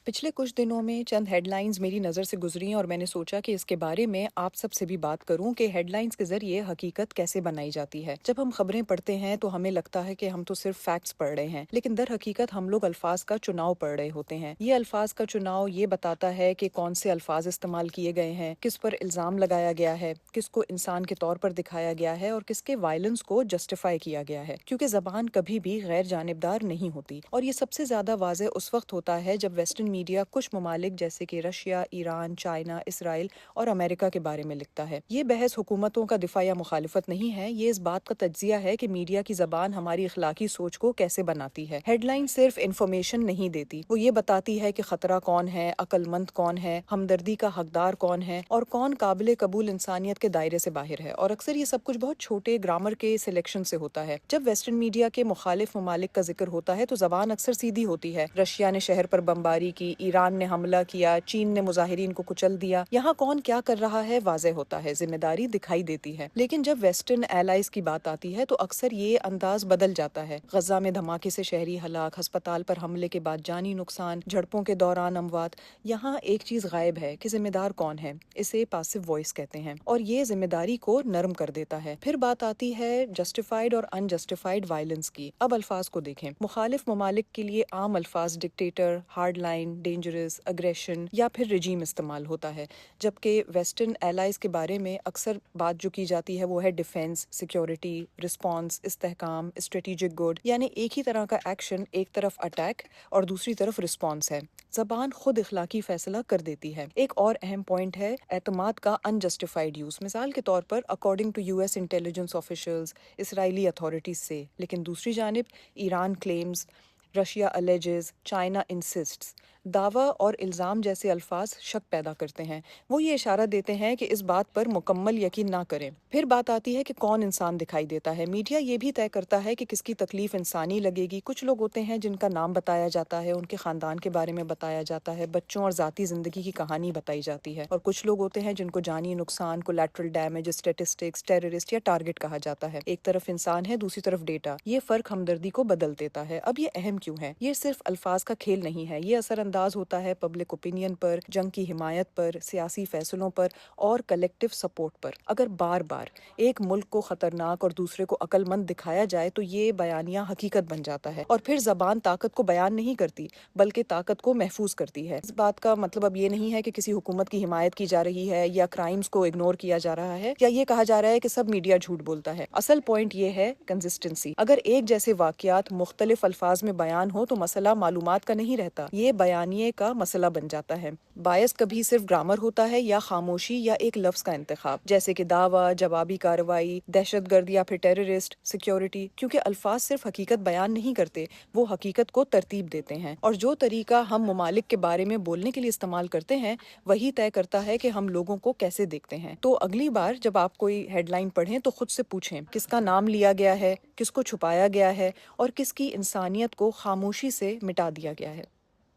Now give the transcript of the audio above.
पिछले कुछ दिनों में चंद हेडलाइंस मेरी नज़र से गुजरी और मैंने सोचा कि इसके बारे में आप सबसे भी बात करूं कि हेडलाइंस के ज़रिए हकीकत कैसे बनाई जाती है। जब हम खबरें पढ़ते हैं तो हमें लगता है कि हम तो सिर्फ फैक्ट्स पढ़ रहे हैं, लेकिन दर हकीकत हम लोग अल्फाज का चुनाव पढ़ रहे होते हैं। ये अल्फाज का चुनाव ये बताता है कि कौन से अल्फाज इस्तेमाल किए गए हैं, किस पर इल्ज़ाम लगाया गया है, किसको इंसान के तौर पर दिखाया गया है और किसके वायलेंस को जस्टिफाई किया गया है। क्योंकि ज़बान कभी भी गैर जानिबदार नहीं होती और ये सबसे ज़्यादा वाज़ेह उस वक्त होता है जब वेस्टर्न मीडिया कुछ ममालिक जैसे कि रशिया, ईरान, चाइना, इसराइल और अमेरिका के बारे में लिखता है। ये बहस हुकूमतों का दिफा या मुखालिफत नहीं है, ये इस बात का तज्जिया है कि मीडिया की ज़बान हमारी अखलाकी सोच को कैसे बनाती है। हेडलाइन सिर्फ इंफॉर्मेशन नहीं देती, वो ये बताती है कि खतरा कौन है, अक्लमंद कौन है, हमदर्दी का हकदार कौन है और कौन काबिल कबूल इंसानियत के दायरे से बाहर है। और अक्सर ये सब कुछ बहुत छोटे ग्रामर के सिलेक्शन से होता है। जब वेस्टर्न मीडिया के मुखालिफ ममालिक का जिक्र होता है तो जबान अक्सर सीधी होती है। रशिया ने शहर पर बमबारी की, ईरान ने हमला किया, चीन ने मुजाहिरीन को कुचल दिया। यहाँ कौन क्या कर रहा है वाज़ेह होता है, जिम्मेदारी दिखाई देती है। लेकिन जब वेस्टर्न एलाइज की बात आती है तो अक्सर ये अंदाज बदल जाता है। गजा में धमाके से शहरी हलाक, अस्पताल पर हमले के बाद जानी नुकसान, झड़पों के दौरान अमवात। यहाँ एक चीज गायब है कि जिम्मेदार कौन है। इसे पासिव वॉइस कहते हैं और ये जिम्मेदारी को नरम कर देता है। फिर बात आती है जस्टिफाइड और अनजस्टिफाइड वायलेंस की। अब अल्फाज को देखें। मुखालिफ ममालिक के लिए आम अल्फाज dictator, hard line, dangerous, aggression या फिर रजीम इस्तेमाल होता है, जबकि वेस्टर्न एलाइज के बारे में अक्सर बात जो की जाती है वो है डिफेंस, सिक्योरिटी, रिस्पॉन्स, इस्तेहकाम, स्ट्रेटेजिक गुड। यानी एक ही तरह का एक्शन, एक तरफ अटैक और दूसरी तरफ रिस्पॉन्स है। जबान खुद इखलाकी फैसला कर देती है। एक और अहम पॉइंट है एतमाद का अनजस्टिफाइड यूज। मिसाल के तौर पर according to US intelligence officials, Israeli authorities से, लेकिन दूसरी जानिब Iran claims, Russia alleges, China insists. दावा और इल्ज़ाम जैसे अल्फाज शक पैदा करते हैं। वो ये इशारा देते हैं कि इस बात पर मुकम्मल यकीन ना करें। फिर बात आती है कि कौन इंसान दिखाई देता है। मीडिया ये भी तय करता है कि किसकी तकलीफ इंसानी लगेगी। कुछ लोग होते हैं जिनका नाम बताया जाता है, उनके ख़ानदान के बारे में बताया जाता है, बच्चों और ज़ाती ज़िंदगी की कहानी बताई जाती है। और कुछ लोग होते हैं जिनको जानी नुकसान, कोलैटरल डैमेज, स्टेटिस्टिक्स, टेररिस्ट या टारगेट कहा जाता है। एक तरफ इंसान है, दूसरी तरफ डेटा। ये फ़र्क हमदर्दी को बदल देता है। अब ये अहम क्यों है? ये सिर्फ अल्फाज का खेल नहीं है, ये असरअंदाज होता है पब्लिक ओपिनियन पर, जंग की हिमायत पर, सियासी फैसलों पर और कलेक्टिव सपोर्ट पर। अगर बार बार एक मुल्क को खतरनाक और दूसरे को अक्लमंद दिखाया जाए तो ये बयानिया हकीकत बन जाता है। और फिर जबान ताकत को बयान नहीं करती बल्कि ताकत को महफूज करती है। इस बात का मतलब अब ये नहीं है कि किसी हुकूमत की हिमायत की जा रही है या क्राइम्स को इग्नोर किया जा रहा है या ये कहा जा रहा है कि सब मीडिया झूठ बोलता है। असल पॉइंट ये है कंसिस्टेंसी। अगर एक जैसे वाकयात मुख्तलिफ अल्फाज में बयान हो तो मसला मालूमात का नहीं रहता, ये बयानिए का मसला बन जाता है। बायस कभी सिर्फ ग्रामर होता है या खामोशी या एक लफ्ज का इंतखाब, जैसे कि दावा, जवाबी कार्रवाई, दहशतगर्द या फिर टेररिस्ट, सिक्योरिटी। क्योंकि अल्फाज सिर्फ हकीकत बयान नहीं करते, वो हकीकत को तरतीब देते हैं। और जो तरीका हम ममालिक के बारे में बोलने के लिए इस्तेमाल करते हैं वही तय करता है कि हम लोगों को कैसे देखते हैं। तो अगली बार जब आप कोई हेडलाइन पढ़ें तो खुद से पूछें किसका नाम लिया गया है, किसको छुपाया गया है और किसकी इंसानियत को खामोशी से मिटा दिया गया है।